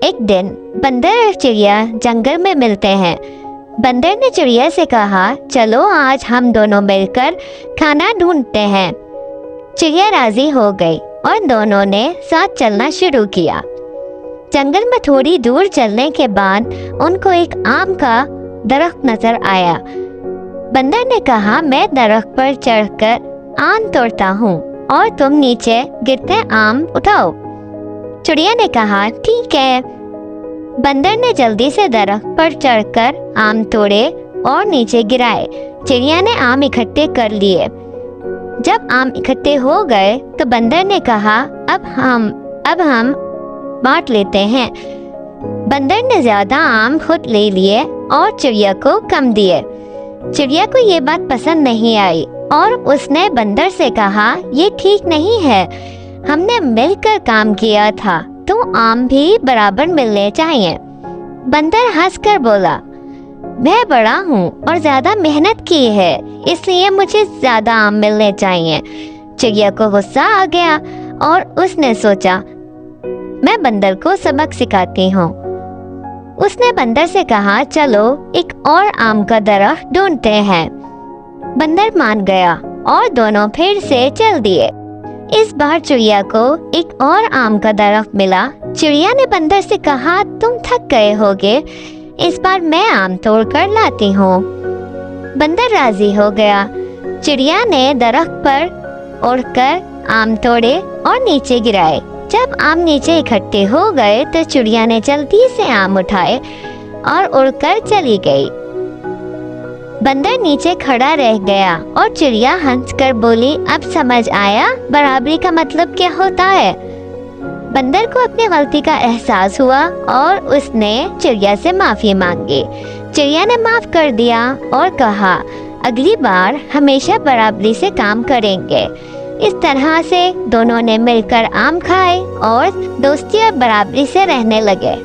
ایک دن بندر اور چڑیا جنگل میں ملتے ہیں۔ بندر نے چڑیا سے کہا، چلو آج ہم دونوں مل کر کھانا ڈھونڈتے ہیں۔ چڑیا راضی ہو گئی اور دونوں نے ساتھ چلنا شروع کیا۔ جنگل میں تھوڑی دور چلنے کے بعد ان کو ایک آم کا درخت نظر آیا۔ بندر نے کہا، میں درخت پر چڑھ کر آم توڑتا ہوں اور تم نیچے گرتے آم اٹھاؤ۔ چڑیا نے کہا، ٹھیک ہے۔ بندر نے جلدی سے درخت پر چڑھ کر آم توڑے اور نیچے گرائے۔ چڑیا نے آم اکٹھے کر لیے۔ جب آم اکٹھے ہو گئے تو بندر نے کہا، اب ہم بانٹ لیتے ہیں۔ بندر نے زیادہ آم خود لے لیے اور چڑیا کو کم دیے۔ چڑیا کو یہ بات پسند نہیں آئی اور اس نے بندر سے کہا، یہ ٹھیک نہیں ہے، ہم نے مل کر کام کیا تھا تو آم بھی برابر ملنے چاہیے۔ بندر ہنس کر بولا، میں بڑا ہوں اور زیادہ محنت کی ہے، اس لیے مجھے زیادہ آم ملنے چاہیے۔ چڑیا کو غصہ آ گیا اور اس نے سوچا، میں بندر کو سبق سکھاتی ہوں۔ اس نے بندر سے کہا، چلو ایک اور آم کا درخت ڈھونڈتے ہیں۔ بندر مان گیا اور دونوں پھر سے چل دیے۔ اس بار چڑیا کو ایک اور آم کا درخت ملا۔ چڑیا نے بندر سے کہا، تم تھک گئے ہوگے، اس بار میں آم توڑ کر لاتی ہوں۔ بندر راضی ہو گیا۔ چڑیا نے درخت پر اڑ کر آم توڑے اور نیچے گرائے۔ جب آم نیچے اکٹھے ہو گئے تو چڑیا نے جلدی سے آم اٹھائے اور اڑ کر چلی گئی۔ بندر نیچے کھڑا رہ گیا اور چڑیا ہنس کر بولی، اب سمجھ آیا برابری کا مطلب کیا ہوتا ہے۔ بندر کو اپنی غلطی کا احساس ہوا اور اس نے چڑیا سے معافی مانگی۔ چڑیا نے معاف کر دیا اور کہا، اگلی بار ہمیشہ برابری سے کام کریں گے۔ اس طرح سے دونوں نے مل کر آم کھائے اور دوستی اور برابری سے رہنے لگے۔